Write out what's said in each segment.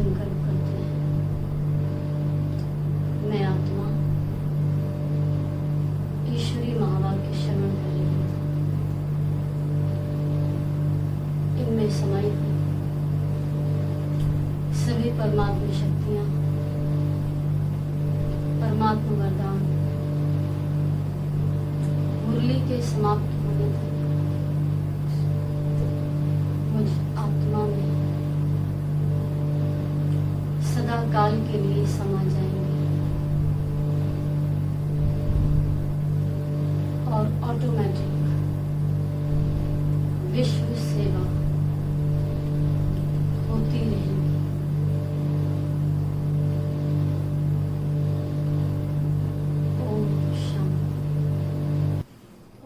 संकल्प करते हैं, मैं आत्मा ईश्वरी महावाक्य श्रवण कर रही हूँ। इनमें समाई हुई सभी परमात्मा शक्तियाँ, परमात्मा वरदान मुरली के समाप्त होने तक मुझ आत्मा में सदा काल के लिए समा जाएंगे और ऑटोमेटिक विश्व सेवा होती रहेगी।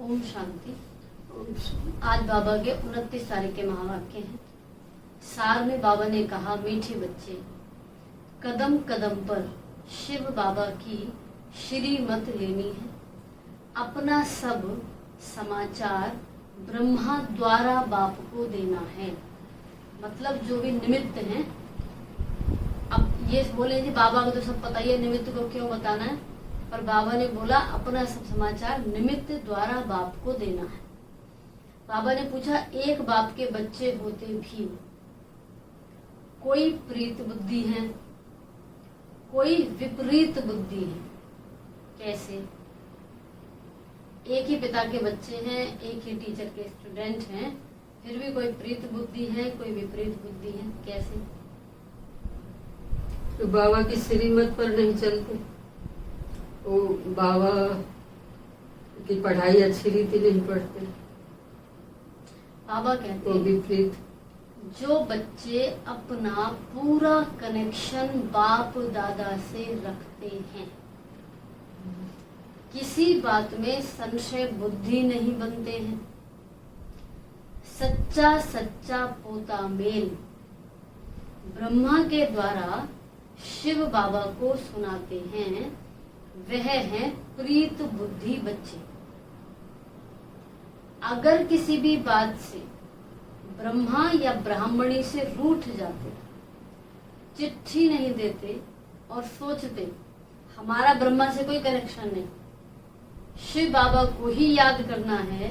ओम शांति। आज बाबा के 29 तारीख के महावाक्य हैं। सार में बाबा ने कहा, मीठे बच्चे, कदम कदम पर शिव बाबा की श्रीमत लेनी है। अपना सब समाचार ब्रह्मा द्वारा बाप को देना है। मतलब जो भी निमित्त हैं, अब ये बोले जी बाबा को तो सब पता ही है, निमित्त को क्यों बताना है, पर बाबा ने बोला अपना सब समाचार निमित्त द्वारा बाप को देना है। बाबा ने पूछा, एक बाप के बच्चे होते भी कोई प्रीत बुद्धि है, कोई विपरीत बुद्धि है। कैसे? एक ही पिता के बच्चे हैं, एक ही टीचर के स्टूडेंट हैं, फिर भी कोई प्रीत बुद्धि है, कोई विपरीत बुद्धि है। कैसे? तो बाबा की श्रीमत पर नहीं चलते, वो बाबा की पढ़ाई अच्छी रीति नहीं पढ़ते। बाबा कहते वो हैं विपरीत। जो बच्चे अपना पूरा कनेक्शन बाप दादा से रखते हैं, किसी बात में संशय बुद्धि नहीं बनते हैं, सच्चा सच्चा पोता मेल ब्रह्मा के द्वारा शिव बाबा को सुनाते हैं, वह है प्रीत बुद्धि बच्चे। अगर किसी भी बात से ब्रह्मा या ब्राह्मणी से रूठ जाते, चिट्ठी नहीं देते और सोचते हमारा ब्रह्मा से कोई कनेक्शन नहीं, शिव बाबा को ही याद करना है,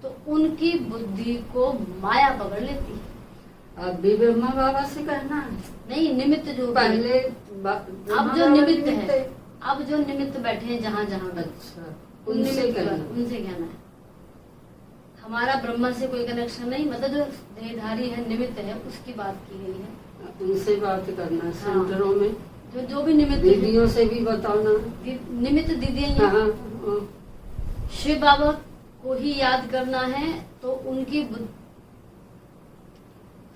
तो उनकी बुद्धि को माया पकड़ लेती है। अब भी ब्रह्मा बाबा से कहना है नहीं, निमित्त जो पहले अब जो निमित्त है, अब जो निमित्त बैठे हैं जहाँ जहाँ, अच्छा, उनसे कहना है हमारा ब्रह्मा से कोई कनेक्शन नहीं। मतलब जो देहधारी है, निमित्त है, उसकी बात की गई है, उनसे बात करना। सेंटरों में जो भी निमित्त, दीदियों से भी बताना, निमित्त दीदियां ही हैं। शिव बाबा को ही याद करना है, तो उनकी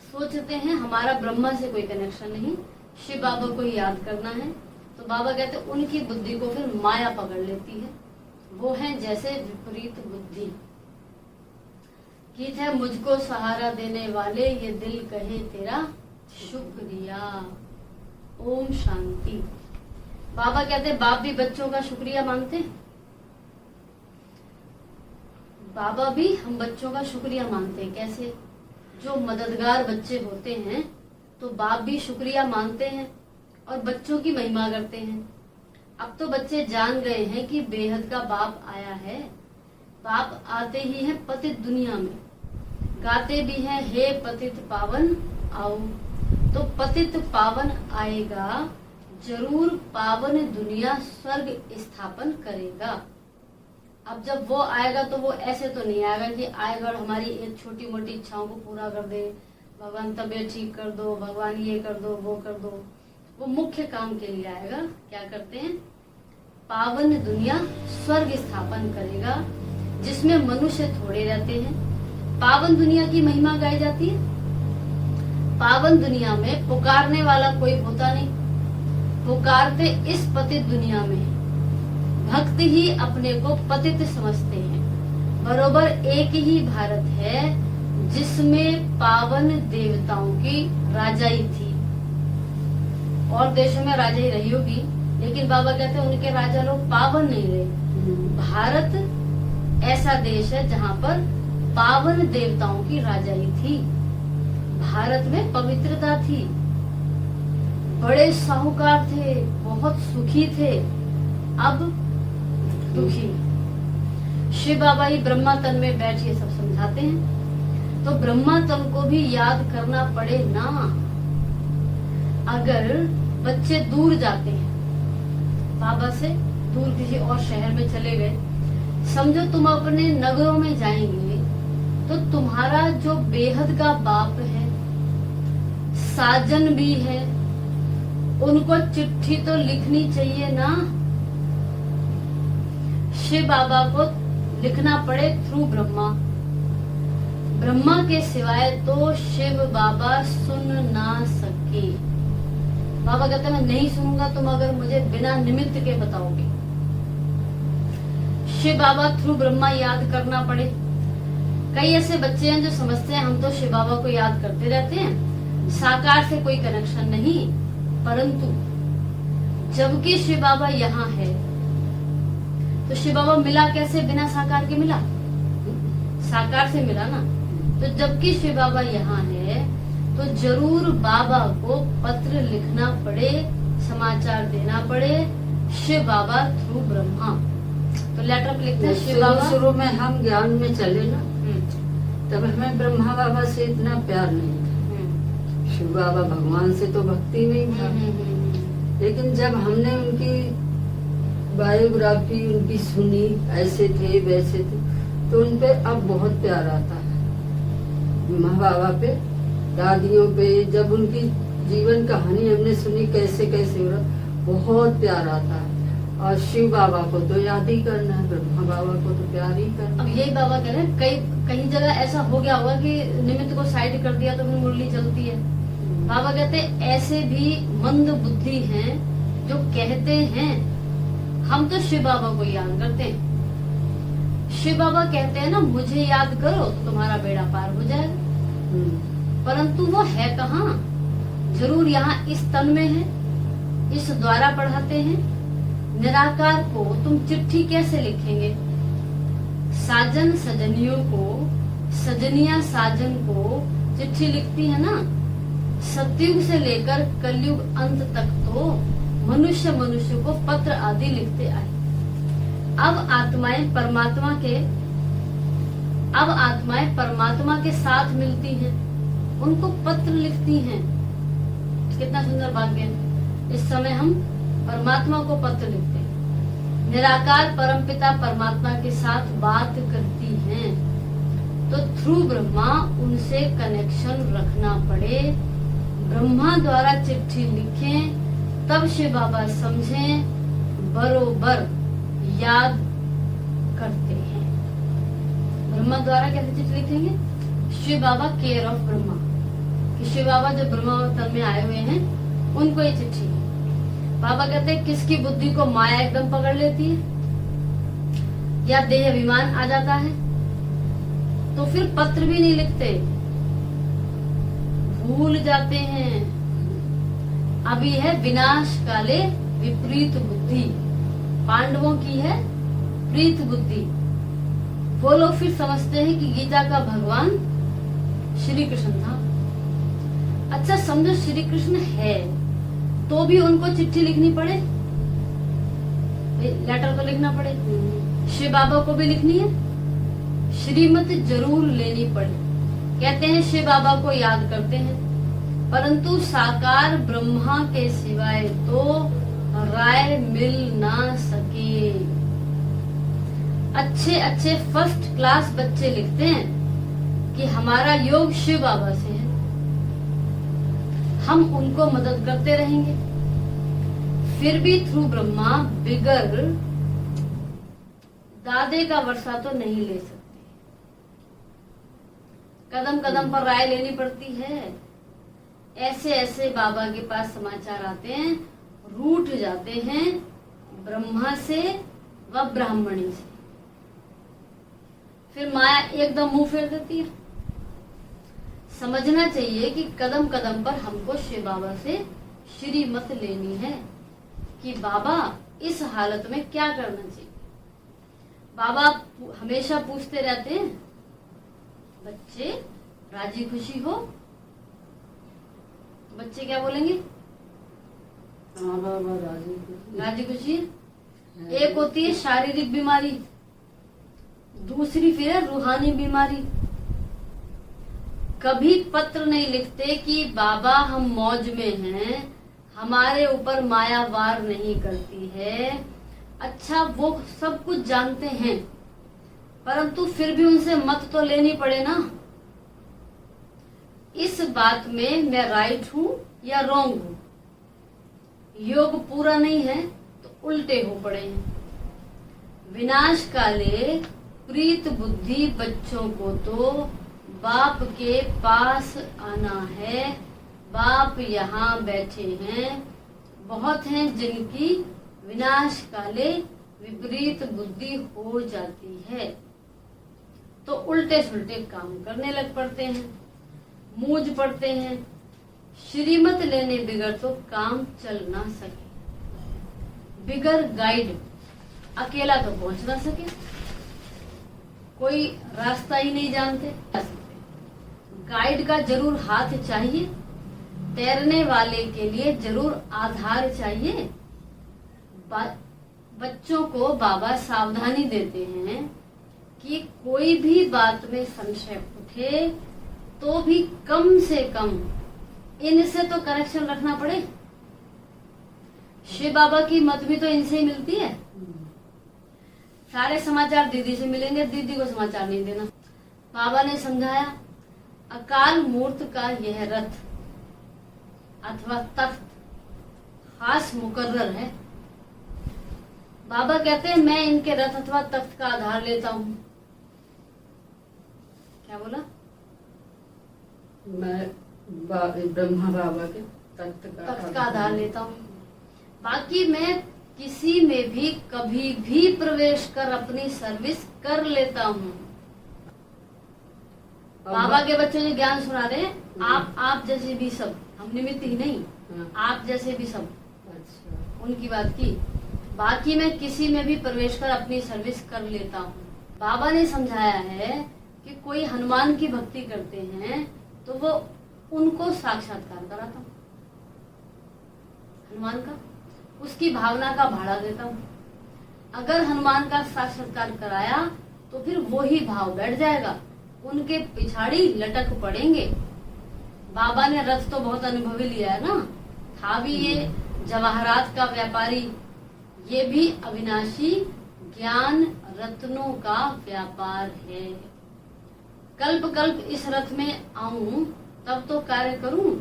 सोचते हैं हमारा ब्रह्मा से कोई कनेक्शन नहीं, शिव बाबा को ही याद करना है, तो बाबा कहते हैं उनकी बुद्धि को फिर माया पकड़ लेती है। वो है जैसे विपरीत बुद्धि। गीत है, मुझको सहारा देने वाले ये दिल कहे तेरा शुक्रिया। ओम शांति। बाबा कहते हैं बाप भी बच्चों का शुक्रिया मानते हैं, बाबा भी हम बच्चों का शुक्रिया मानते हैं। कैसे? जो मददगार बच्चे होते हैं तो बाप भी शुक्रिया मानते हैं और बच्चों की महिमा करते हैं। अब तो बच्चे जान गए हैं कि बेहद का बाप आया है। बाप आते ही है पतित दुनिया में, गाते भी हैं हे पतित पावन आओ। तो पतित पावन आएगा, जरूर पावन दुनिया स्वर्ग स्थापन करेगा। अब जब वो आएगा तो वो ऐसे तो नहीं आएगा कि आएगा और हमारी एक छोटी मोटी इच्छाओं को पूरा कर दे, भगवान तबीयत ठीक कर दो, भगवान ये कर दो, वो कर दो। वो मुख्य काम के लिए आएगा। क्या करते हैं? पावन दुनिया स्वर्ग स्थापन करेगा, जिसमें मनुष्य थोड़े रहते हैं। पावन दुनिया की महिमा गाई जाती है। पावन दुनिया में पुकारने वाला कोई होता नहीं, पुकारते इस पतित दुनिया में भक्त ही अपने को पतित समझते हैं। बरोबर एक ही भारत है जिसमें पावन देवताओं की राजाई थी, और देशों में राजाई रही होगी, लेकिन बाबा कहते हैं उनके राजा लोग पावन नहीं रहे। भारत ऐसा देश है जहाँ पर पावन देवताओं की राजाई थी। भारत में पवित्रता थी। बड़े साहूकार थे, बहुत सुखी थे, अब दुखी। शिव बाबा ही ब्रह्मा तन में बैठ ये सब समझाते हैं। तो ब्रह्मा तन को भी याद करना पड़े ना। अगर बच्चे दूर जाते हैं बाबा से, दूर किसी और शहर में चले गए, समझो तुम अपने नगरों में जाएंगे, तो तुम्हारा जो बेहद का बाप है, साजन भी है, उनको चिट्ठी तो लिखनी चाहिए ना। शिव बाबा को लिखना पड़े थ्रू ब्रह्मा। ब्रह्मा के सिवाय तो शिव बाबा सुन ना सके। बाबा कहते हैं मैं नहीं सुनूंगा तुम अगर मुझे बिना निमित्त के बताओगे। शिव बाबा थ्रू ब्रह्मा याद करना पड़े। कई ऐसे बच्चे हैं जो समझते हैं हम तो शिव बाबा को याद करते रहते हैं, साकार से कोई कनेक्शन नहीं। परंतु जबकि शिव बाबा यहाँ है, तो शिव बाबा मिला कैसे? बिना साकार के मिला, साकार से मिला ना। तो जबकि शिव बाबा यहाँ है, तो जरूर बाबा को पत्र लिखना पड़े, समाचार देना पड़े, शिव बाबा थ्रू ब्रह्मा। तो लेटर पे लिखते हैं शिव बाबा। शुरू में हम ज्ञान में चले ना, तब हमें ब्रह्मा बाबा से इतना प्यार नहीं था। शिव बाबा भगवान से तो भक्ति नहीं था। लेकिन जब हमने उनकी बायोग्राफी उनकी सुनी, ऐसे थे वैसे थे, तो उन पे अब बहुत प्यार आता है। माँ बाबा पे, दादियों पे, जब उनकी जीवन कहानी हमने सुनी कैसे कैसे हो रहा, बहुत प्यार आता है। और शिव बाबा को तो याद ही करना है, ब्रह्मा बाबा को तो प्यार ही करना। अब यही बाबा कह रहे हैं, कई जगह ऐसा हो गया होगा कि निमित्त को साइड कर दिया तो फिर मुरली चलती है। बाबा कहते हैं ऐसे भी मंद बुद्धि हैं जो कहते हैं हम तो शिव बाबा को याद करते हैं। शिव बाबा कहते हैं ना मुझे याद करो तो तुम्हारा बेड़ा पार हो जाएगा। परंतु वो है कहाँ? जरूर यहाँ इस तन में है, इस द्वारा पढ़ाते हैं। निराकार को तुम चिट्ठी कैसे लिखेंगे? साजन सजनियों को, सजनिया साजन को चिट्ठी लिखती है ना। सतयुग से लेकर कलयुग अंत तक तो मनुष्य को पत्र आदि लिखते आए। अब आत्माएं परमात्मा के साथ मिलती हैं, उनको पत्र लिखती हैं। कितना सुंदर भाग्य है। इस समय हम परमात्मा को पत्र लिखते हैं। निराकार परमपिता परमात्मा के साथ बात करती हैं, तो थ्रू ब्रह्मा उनसे कनेक्शन रखना पड़े। ब्रह्मा द्वारा चिट्ठी लिखें, तब शिव बाबा समझें, बरोबर याद करते हैं। ब्रह्मा द्वारा कैसे चिट्ठी लिखेंगे? शिव बाबा केयर ऑफ ब्रह्मा, कि शिव बाबा जो ब्रह्मा तन में आए हुए हैं उनको ये चिट्ठी है। बाबा कहते हैं किसकी बुद्धि को माया एकदम पकड़ लेती है या देह अभिमान आ जाता है, तो फिर पत्र भी नहीं लिखते, भूल जाते हैं। अभी है विनाश काले विपरीत बुद्धि, पांडवों की है प्रीत बुद्धि। वो लोग फिर समझते हैं कि गीता का भगवान श्री कृष्ण था। अच्छा समझो श्री कृष्ण है तो भी उनको चिट्ठी लिखनी पड़े, लेटर तो लिखना पड़े। शिव बाबा को भी लिखनी है, श्रीमत जरूर लेनी पड़े। कहते हैं शिव बाबा को याद करते हैं, परंतु साकार ब्रह्मा के सिवाय तो राय मिल ना सके। अच्छे अच्छे फर्स्ट क्लास बच्चे लिखते हैं कि हमारा योग शिव बाबा से है, हम उनको मदद करते रहेंगे। फिर भी थ्रू ब्रह्मा बिगर दादे का वर्षा तो नहीं ले सकते। कदम कदम पर राय लेनी पड़ती है। ऐसे ऐसे बाबा के पास समाचार आते हैं, रूठ जाते हैं ब्रह्मा से व ब्राह्मणी से। फिर माया एकदम मुंह फेर देती है। समझना चाहिए कि कदम कदम पर हमको शिव बाबा से श्रीमत लेनी है कि बाबा इस हालत में क्या करना चाहिए। बाबा हमेशा पूछते रहते हैं, बच्चे राजी खुशी हो? बच्चे क्या बोलेंगे? हाँ बाबा, राजी राजी खुशी। एक होती है शारीरिक बीमारी, दूसरी फिर है रूहानी बीमारी। कभी पत्र नहीं लिखते कि बाबा हम मौज में हैं, हमारे ऊपर माया वार नहीं करती है। अच्छा, वो सब कुछ जानते हैं, परंतु फिर भी उनसे मत तो लेनी पड़े ना। इस बात में मैं राइट हूं या रॉन्ग हूं? योग पूरा नहीं है तो उल्टे हो पड़े हैं। विनाश काले प्रीत बुद्धि बच्चों को तो बाप के पास आना है। बाप यहाँ बैठे हैं, बहुत हैं जिनकी विनाश काले विपरीत बुद्धि हो जाती है, तो उल्टे सुल्टे काम करने लग पड़ते हैं, मूंझ पड़ते हैं। श्रीमत लेने बिगर तो काम चल ना सके। बिगर गाइड अकेला तो पहुंच ना सके। कोई रास्ता ही नहीं जानते, गाइड का जरूर हाथ चाहिए। तैरने वाले के लिए जरूर आधार चाहिए। बच्चों को बाबा सावधानी देते हैं कि कोई भी बात में संशय उठे तो भी कम से कम इनसे तो कनेक्शन रखना पड़े। शिव बाबा की मत भी तो इनसे ही मिलती है। सारे समाचार दीदी से मिलेंगे, दीदी को समाचार नहीं देना। बाबा ने समझाया, अकाल मूर्त का यह रथ अथवा तख्त खास मुकर्रर है। बाबा कहते हैं मैं इनके रथ अथवा तख्त का आधार लेता हूँ। क्या बोला? मैं ब्रह्मा बाबा के तख्त का आधार लेता हूँ। बाकी मैं किसी में भी कभी भी प्रवेश कर अपनी सर्विस कर लेता हूँ। बाबा के बच्चे जो ज्ञान सुना रहे हैं, आप जैसे भी सब, हम निमित्त ही नहीं, आप जैसे भी सब। अच्छा, उनकी बात की। बाकी मैं किसी में भी प्रवेश कर अपनी सर्विस कर लेता हूँ। बाबा ने समझाया है कि कोई हनुमान की भक्ति करते हैं तो वो उनको साक्षात्कार कराता हूँ, हनुमान का, उसकी भावना का भाड़ा देता हूँ। अगर हनुमान का साक्षात्कार कराया तो फिर वो ही भाव बैठ जाएगा, उनके पिछाड़ी लटक पड़ेंगे। बाबा ने रथ तो बहुत अनुभवी लिया है ना, था भी ये जवाहरात का व्यापारी, ये भी अविनाशी ज्ञान रत्नों का व्यापार है। कल्प कल्प इस रथ में आऊं तब तो कार्य करूं।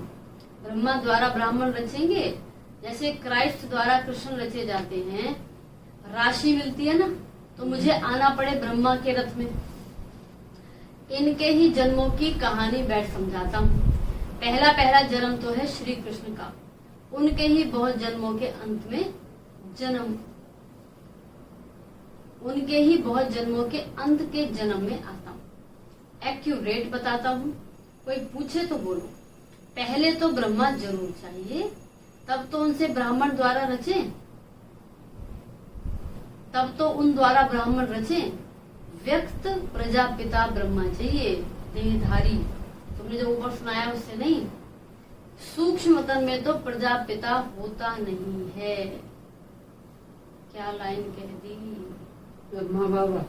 ब्रह्मा द्वारा ब्राह्मण रचेंगे, जैसे क्राइस्ट द्वारा कृष्ण रचे जाते हैं। राशि मिलती है ना, तो मुझे आना पड़े ब्रह्मा के रथ में। इनके ही जन्मों की कहानी बैठ समझाता हूँ। पहला पहला जन्म तो है श्री कृष्ण का, उनके ही बहुत जन्मों के अंत में जन्म, उनके ही बहुत जन्मों के अंत के जन्म में आता हूँ। एक्यूरेट बताता हूँ। कोई पूछे तो बोलो, पहले तो ब्रह्मा जरूर चाहिए, तब तो उनसे ब्राह्मण द्वारा रचे, तब तो उन द्वारा ब्राह्मण रचे। व्यक्त प्रजापिता ब्रह्मा चाहिए, देहधारी। तुमने जो ऊपर सुनाया उससे नहीं, सूक्ष्म तन में तो प्रजापिता होता नहीं है। क्या लाइन कह दी? ब्रह्मा बाबा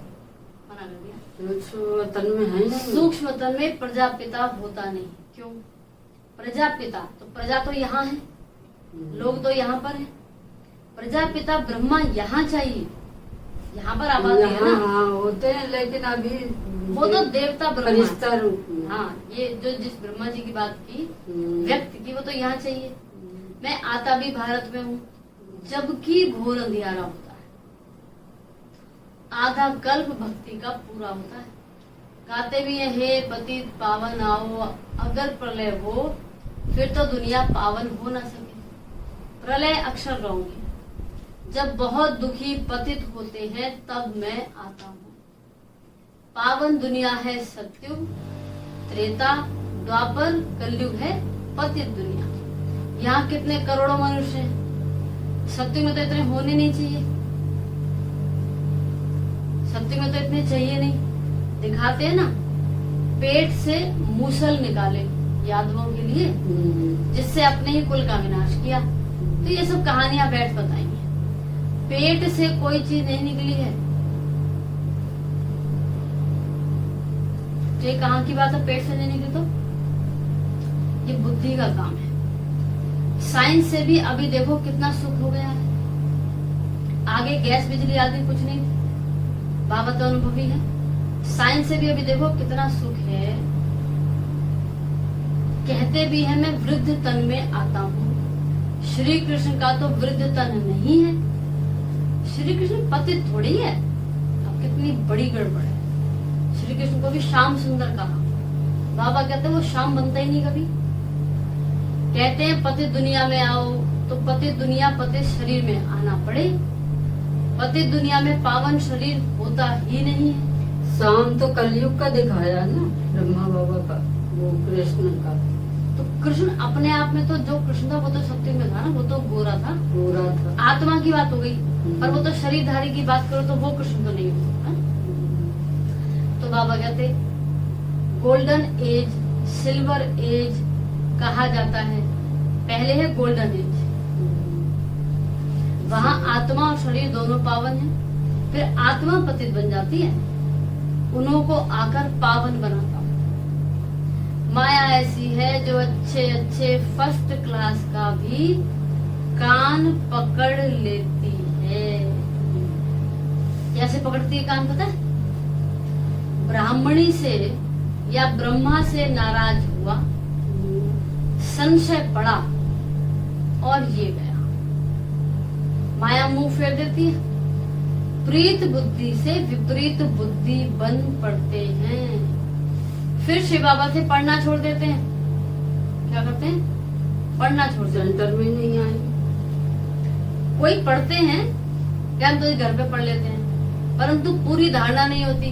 मना कर दिया। सूक्ष्म तन में है नहीं, सूक्ष्म तन में प्रजापिता होता नहीं। क्यों? प्रजापिता तो प्रजा तो यहाँ है, लोग तो यहाँ पर है। प्रजापिता ब्रह्मा यहाँ चाहिए, यहाँ पर आबादी है ना। हाँ होते हैं, लेकिन अभी वो तो देवता ब्रह्मा, फरिश्ता रूप में। हाँ, ये जो जिस ब्रह्मा जी की बात की, व्यक्त की, वो तो यहाँ चाहिए। मैं आता भी भारत में हूँ, जबकि घोर अंधियारा होता है। आधा कल्प भक्ति का पूरा होता है। गाते भी हैं, हे पतित पावन आओ, अगर प्रलय हो फिर तो दुनिया पावन हो ना सके। प्रलय अक्षर रहूंगी, जब बहुत दुखी पतित होते हैं तब मैं आता हूँ। पावन दुनिया है सत्युग, त्रेता, द्वापर, कलयुग है पतित दुनिया। यहाँ कितने करोड़ों मनुष्य हैं, सत्युग में तो इतने होने नहीं चाहिए, सत्युग में तो इतने चाहिए नहीं। दिखाते हैं ना, पेट से मूसल निकाले यादवों के लिए, जिससे अपने ही कुल का विनाश किया। तो ये सब कहानियां बैठ बताएंगे। पेट से कोई चीज नहीं निकली है। तो ये कहाँ की बात है, पेट से नहीं निकली? तो ये बुद्धि का काम है। साइंस से भी अभी देखो कितना सुख हो गया है। आगे गैस बिजली आदि कुछ नहीं, बाबा तो अनुभवी है। साइंस से भी अभी देखो कितना सुख है। कहते भी है मैं वृद्ध तन में आता हूँ। श्री कृष्ण का तो वृद्ध तन नहीं है। श्री कृष्ण पतित थोड़ी है। अब कितनी बड़ी गड़बड़ है। श्री कृष्ण को भी श्याम सुंदर कहा। बाबा कहते हैं वो श्याम बनता ही नहीं कभी। कहते हैं पतित दुनिया में आओ, तो पतित दुनिया पतित शरीर में आना पड़े। पतित दुनिया में पावन शरीर होता ही नहीं है। शाम तो कलयुग का दिखाया ना, ब्रह्मा बाबा का, वो कृष्ण का। तो कृष्ण अपने आप में तो जो कृष्ण था वो तो सत्य में था ना, वो तो गोरा था। गोरा था। आत्मा की बात हो गई, पर वो तो शरीरधारी की बात करो तो वो कृष्ण तो नहीं हो सकता। तो बाबा कहते गोल्डन एज, सिल्वर एज कहा जाता है। पहले है गोल्डन एज, वहाँ आत्मा और शरीर दोनों पावन है। फिर आत्मा पतित बन जाती है, उन्हों को आकर पावन बनाता हूँ। माया ऐसी है जो अच्छे अच्छे फर्स्ट क्लास का भी कान पकड़ लेती है। कैसे पकड़ती है कान पता है? ब्राह्मणी से या ब्रह्मा से नाराज हुआ, संशय पड़ा और ये गया। माया मुंह फेर देती है। प्रीत बुद्धि से विपरीत बुद्धि बन पड़ते हैं। फिर शिव बाबा से पढ़ना छोड़ देते हैं। क्या करते हैं? पढ़ना छोड़ देते हैं। सेंटर में नहीं आए। कोई पढ़ते हैं क्या, हम तो घर पे पढ़ लेते हैं, परंतु पूरी धारणा नहीं होती।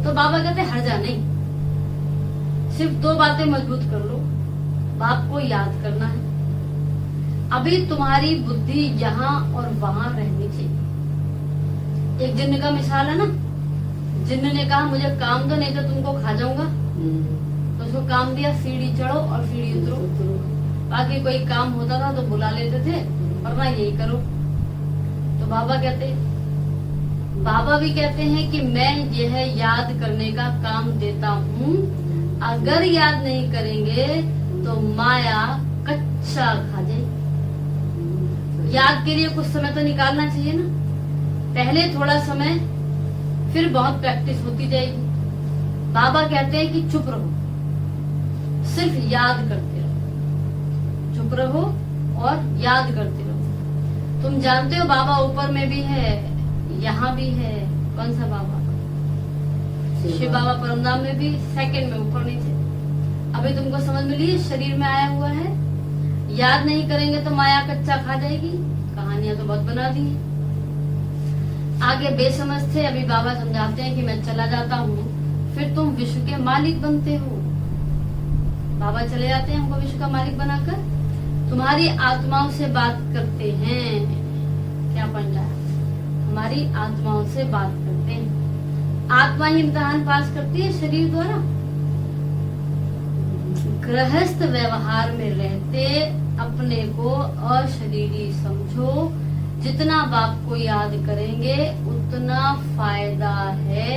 तो बाबा कहते हैं हर्जा नहीं, सिर्फ 2 बातें मजबूत कर लो। बाप को याद करना है। अभी तुम्हारी बुद्धि यहाँ और वहाँ रहनी चाहिए। एक जिन्न का मिसाल है ना, जिन्न ने कहा मुझे काम दो नहीं तो तुमको खा जाऊंगा। तो उसको काम दिया, सीढ़ी चढ़ो और सीढ़ी उतरो। बाकी कोई काम होता था तो बुला लेते थे, वरना यही करो। तो बाबा भी कहते हैं कि मैं यह याद करने का काम देता हूँ। अगर याद नहीं करेंगे तो माया कच्चा खा जाए। याद के लिए कुछ समय तो निकालना चाहिए ना। पहले थोड़ा समय, फिर बहुत प्रैक्टिस होती जाएगी। बाबा कहते हैं कि चुप रहो, सिर्फ याद करते रहो। चुप रहो और याद करते रहो। तुम जानते हो बाबा ऊपर में भी है, यहाँ भी है। कौन सा बाबा? शिव बाबा परमधाम में भी, सेकंड में, ऊपर नीचे। अभी तुमको समझ में ली, शरीर में आया हुआ है। याद नहीं करेंगे तो माया कच्चा खा जाएगी। कहानियां तो बहुत बना दी है। आगे बेसमझ थे, अभी बाबा समझाते हैं कि मैं चला जाता हूँ, फिर तुम विश्व के मालिक बनते हो। बाबा चले जाते हैं हमको विश्व का मालिक बनाकर। तुम्हारी आत्माओं से बात करते हैं। क्या पॉइंट आया? हमारी आत्माओं से बात करते हैं। आत्मा ही इम्तिहान पास करती है शरीर द्वारा। गृहस्थ व्यवहार में रहते अपने को अशरीरी समझो। जितना बाप को याद करेंगे उतना फायदा है।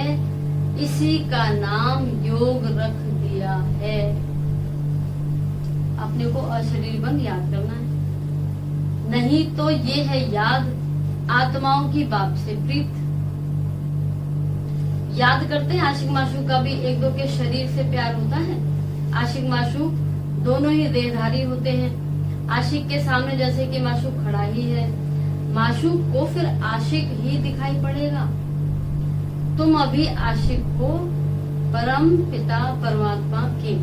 इसी का नाम योग रख दिया है। अपने को अशरीर बन याद करना है, नहीं तो ये है याद आत्माओं की बाप से प्रीत। याद करते हैं आशिक माशूक का भी एक दो के शरीर से प्यार होता है। आशिक माशूक दोनों ही देहधारी होते हैं। आशिक के सामने जैसे कि माशूक खड़ा ही है, माशूक को फिर आशिक ही दिखाई पड़ेगा। तुम अभी आशिक हो परम पिता परमात्मा के।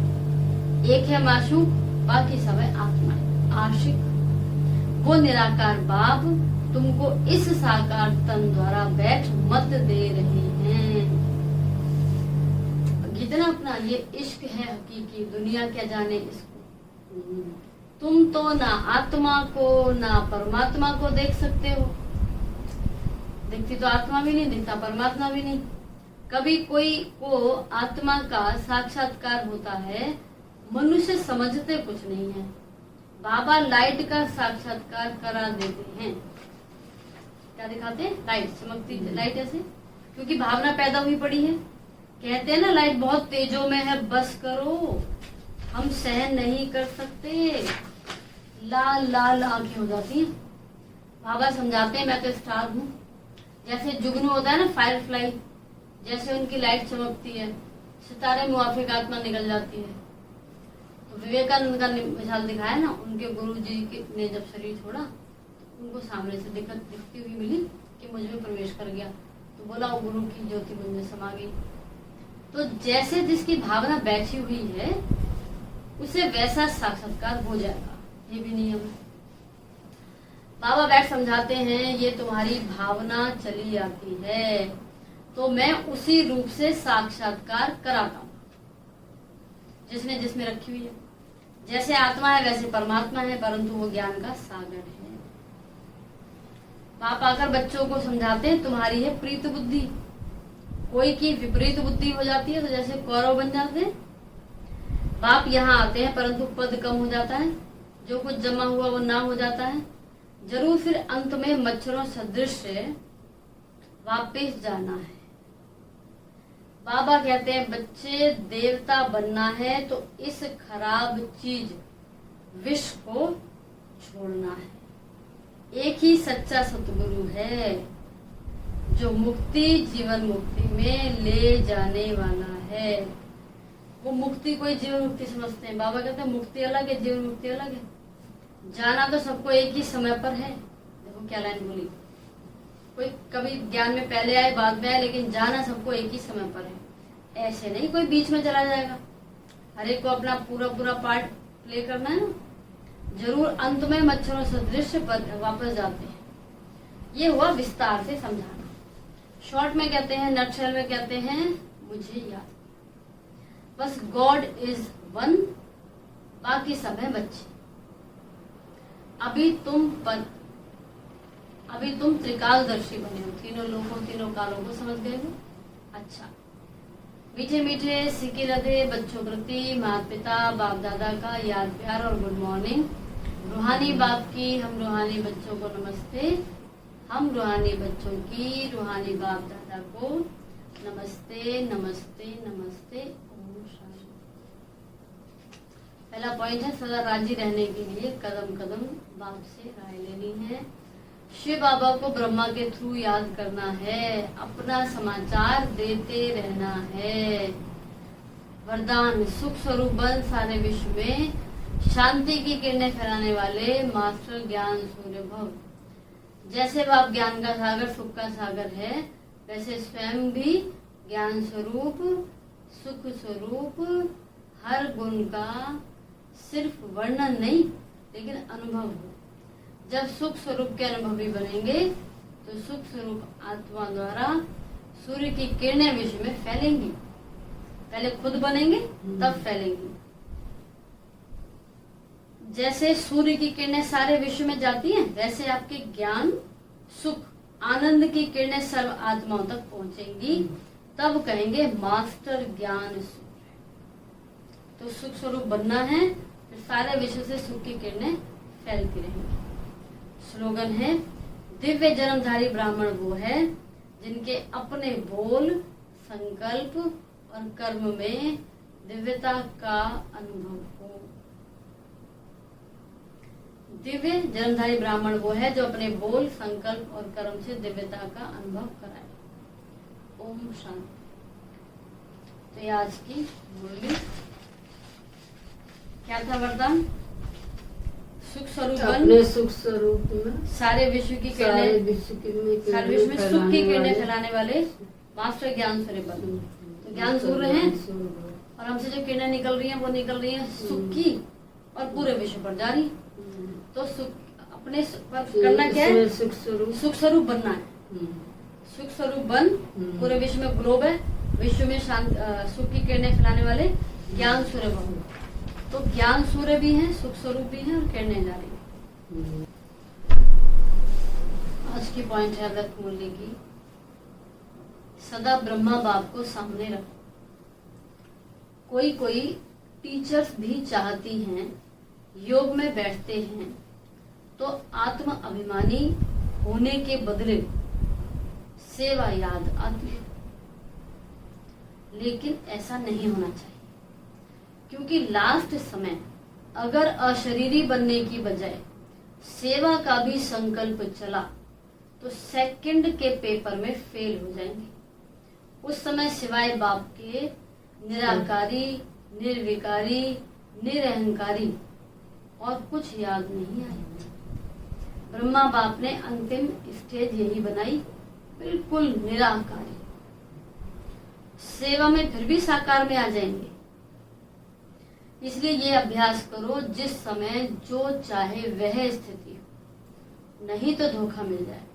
एक है माशूक, बाकी सब है आत्मा। आशिक वो निराकार बाप तुमको इस साकार तन द्वारा बैठ मत दे रहे हैं। कितना अपना ये इश्क है हकीकी, दुनिया क्या जाने इसको। तुम तो ना आत्मा को ना परमात्मा को देख सकते हो। दिखती तो आत्मा भी नहीं, दिखता परमात्मा भी नहीं। कभी कोई को आत्मा का साक्षात्कार होता है, मनुष्य समझते कुछ नहीं है। बाबा लाइट का साक्षात्कार करा देते हैं। क्या दिखाते हैं? लाइट, चमकती लाइट ऐसे, क्योंकि भावना पैदा हुई पड़ी है। कहते हैं ना, लाइट बहुत तेजों में है, बस करो, हम सहन नहीं कर सकते। लाल लाल आंखें हो जाती हैं। बाबा समझाते हैं, मैं तो स्टार हूँ। जैसे जुगनू होता है ना, फायर फ्लाई, जैसे उनकी लाइट चमकती है, सितारे मुआफिक आत्मा निकल जाती है। तो विवेकानंद का मिसाल दिखाया ना, उनके गुरु जी ने जब शरीर छोड़ा तो उनको सामने से दिखती हुई मिली कि मुझ में प्रवेश कर गया, तो बोला वो गुरु की ज्योति मुझ में समा गई। तो जैसे जिसकी भावना बैठी हुई है उसे वैसा साक्षात्कार हो जाएगा, ये भी नियम है। बाबा बैठ समझाते हैं, ये तुम्हारी भावना चली आती है तो मैं उसी रूप से साक्षात्कार कराता हूँ जिसने जिसमें रखी हुई है। जैसे आत्मा है वैसे परमात्मा है, परंतु वो ज्ञान का सागर है। बाप आकर बच्चों को समझाते हैं, तुम्हारी है प्रीत बुद्धि, कोई की विपरीत बुद्धि हो जाती है तो जैसे कौरव बन जाते हैं। बाप यहाँ आते हैं परंतु पद कम हो जाता है, जो कुछ जमा हुआ वो ना हो जाता है। जरूर फिर अंत में मच्छरों सदृश वापिस जाना है। बाबा कहते हैं, बच्चे देवता बनना है तो इस खराब चीज विष को छोड़ना है। एक ही सच्चा सतगुरु है जो मुक्ति जीवन मुक्ति में ले जाने वाला है। वो मुक्ति कोई जीवन मुक्ति समझते हैं। बाबा कहते हैं मुक्ति अलग है, जीवन मुक्ति अलग है। जाना तो सबको एक ही समय पर है। देखो क्या लाइन बोली, कोई कभी ज्ञान में पहले आए बाद में आए, लेकिन जाना सबको एक ही समय पर है। ऐसे नहीं कोई बीच में चला जाएगा, हर एक को अपना पूरा पूरा पार्ट प्ले करना है ना। जरूर अंत में मच्छरों सदृश पर वापस जाते हैं। ये हुआ विस्तार से समझाना। शॉर्ट में कहते हैं, नटशेल में कहते हैं, मुझे याद बस गॉड इज वन, बाकी सब है बच्चे। अभी तुम त्रिकालदर्शी बने हो, तीनों लोगों तीनों कालों को समझ गए हो। अच्छा, मीठे मीठे सिक्के रधे बच्चों प्रति माता पिता बाप दादा का याद प्यार और गुड मॉर्निंग। रूहानी बाप की हम रूहानी बच्चों को नमस्ते, हम रूहानी बच्चों की रूहानी बाप दादा को नमस्ते नमस्ते नमस्ते। ओम शांति। पहला पॉइंट है, सदा राजी रहने के लिए कदम कदम बाप से राय लेनी है। शिव बाबा को ब्रह्मा के थ्रू याद करना है, अपना समाचार देते रहना है। वरदान, सुख स्वरूप बन सारे विश्व में शांति की किरणें फैलाने वाले मास्टर ज्ञान सूर्य भव। जैसे बाप ज्ञान का सागर सुख का सागर है, वैसे स्वयं भी ज्ञान स्वरूप सुख स्वरूप हर गुण का सिर्फ वर्णन नहीं लेकिन अनुभव हो। जब सुख स्वरूप के अनुभवी बनेंगे तो सुख स्वरूप आत्मा द्वारा सूर्य की किरणें विश्व में फैलेंगी। पहले खुद बनेंगे तब फैलेंगी। जैसे सूर्य की किरणें सारे विश्व में जाती हैं, वैसे आपके ज्ञान सुख आनंद की किरणें सर्व आत्माओं तक पहुंचेंगी। तब कहेंगे मास्टर ज्ञान सूर्य। तो सुख स्वरूप बनना है, फिर सारे विश्व से सुख की किरणें फैलती रहेंगी। स्लोगन है, दिव्य जन्मधारी ब्राह्मण वो है जिनके अपने बोल संकल्प और कर्म में दिव्यता का अनुभव हो। दिव्य जन्मधारी ब्राह्मण वो है जो अपने बोल संकल्प और कर्म से दिव्यता का अनुभव कराए। ओम शांति। तो ये आज की मुरली क्या था? वरदान, सुख स्वरूप अपने सुख स्वरूप में सारे विश्व की किरणें, सारे विश्व में सुख की किरणें फैलाने वाले मास्टर ज्ञान सूर्य बन। तो ज्ञान सूर्य हैं और हमसे जो किरणें निकल रही हैं वो निकल रही हैं सुख की और पूरे विश्व पर जा रही। तो सुख अपने पर करना क्या है? सुख स्वरूप बनना है। सुख स्वरूप बन, पूरे विश्व में ग्लोब है, विश्व में सुख की किरणें फैलाने वाले ज्ञान सूर्य बन। तो ज्ञान सूर्य भी हैं, सुख स्वरूप भी हैं और किरणें जा रही हैं। आज की पॉइंट है व्रत मूल्य की, सदा ब्रह्मा बाप को सामने रखो। कोई कोई टीचर्स भी चाहती हैं योग में बैठते हैं तो आत्म अभिमानी होने के बदले सेवा याद आती है, लेकिन ऐसा नहीं होना चाहिए, क्योंकि लास्ट समय अगर अशरीरी बनने की बजाय सेवा का भी संकल्प चला तो सेकंड के पेपर में फेल हो जाएंगे। उस समय सिवाय बाप के निराकारी, निर्विकारी, निरहंकारी और कुछ याद नहीं आएगा। ब्रह्मा बाप ने अंतिम स्टेज यही बनाई, बिल्कुल निराकारी। सेवा में फिर भी साकार में आ जाएंगे। इसलिए ये अभ्यास करो, जिस समय जो चाहे वह स्थिति हो, नहीं तो धोखा मिल जाएगा।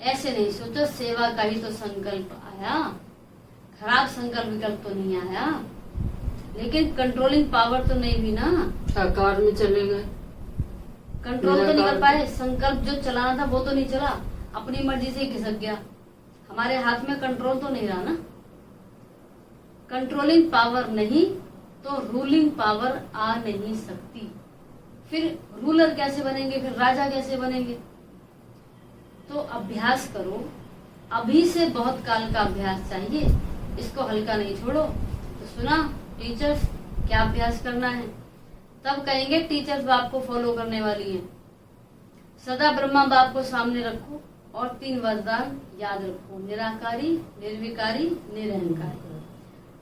ऐसे नहीं सोचो सेवा का ही तो संकल्प आया, खराब संकल्प विकल्प तो नहीं आया, लेकिन कंट्रोलिंग पावर तो नहीं हुई ना, साकार में चले गए। कंट्रोल तो नहीं कर पाए। संकल्प जो चलाना था वो तो नहीं चला, अपनी मर्जी से खिसक गया। हमारे हाथ में कंट्रोल तो नहीं रहा ना। कंट्रोलिंग पावर नहीं तो रूलिंग पावर आ नहीं सकती। फिर रूलर कैसे बनेंगे, फिर राजा कैसे बनेंगे? तो अभ्यास करो, अभी से बहुत काल का अभ्यास चाहिए, इसको हल्का नहीं छोड़ो। तो सुना टीचर्स क्या अभ्यास करना है, तब कहेंगे टीचर्स बाप को फॉलो करने वाली हैं। सदा ब्रह्मा बाप को सामने रखो और 3 वरदान याद रखो, निराकारी, निर्विकारी, निरहंकारी।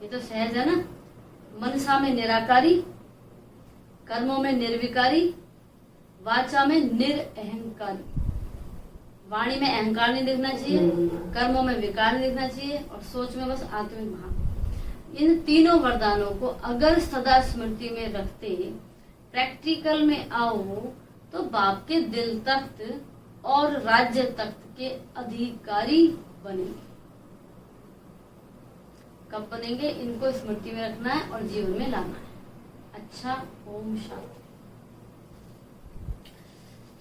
ये तो सहज है ना। मनसा में निराकारी, कर्मों में निर्विकारी, वाचा में निरअहंकारी। वाणी में अहंकार नहीं दिखना चाहिए, कर्मों में विकार नहीं दिखना चाहिए और सोच में बस आत्मिक भाव। इन तीनों वरदानों को अगर सदा स्मृति में रखते प्रैक्टिकल में आओ तो बाप के दिल तख्त और राज्य तख्त के अधिकारी बनेंगे। कब बनेंगे? इनको स्मृति में रखना है और जीवन में लाना है। अच्छा, ओम शांति।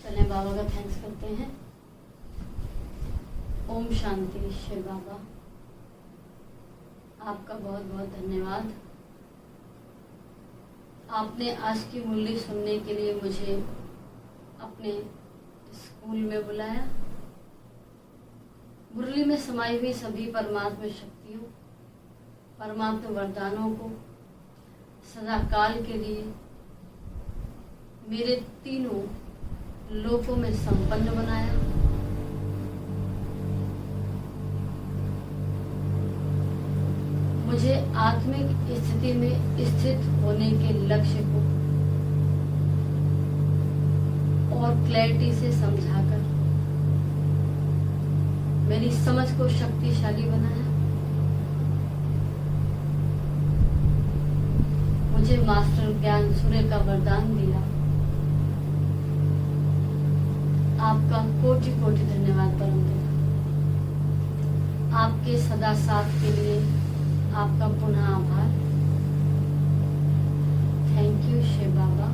चलें बाबा का थैंक्स करते हैं। ओम शांति। शिव बाबा आपका बहुत बहुत धन्यवाद। आपने आज की मुरली सुनने के लिए मुझे अपने स्कूल में बुलाया। मुरली में समाई हुई सभी परमात्मा शक्तियों, परमात्मा वरदानों को सदा काल के लिए मेरे तीनों लोकों में संपन्न बनाया। मुझे आत्मिक स्थिति में स्थित होने के लक्ष्य को और क्लैरिटी से समझाकर मेरी समझ को शक्तिशाली बनाया। मुझे मास्टर ज्ञान सूर्य का वरदान दिया। आपका कोटि कोटि धन्यवाद परम पिता। आपके सदा साथ के लिए आपका पुनः आभार। Thank you Shiv Baba.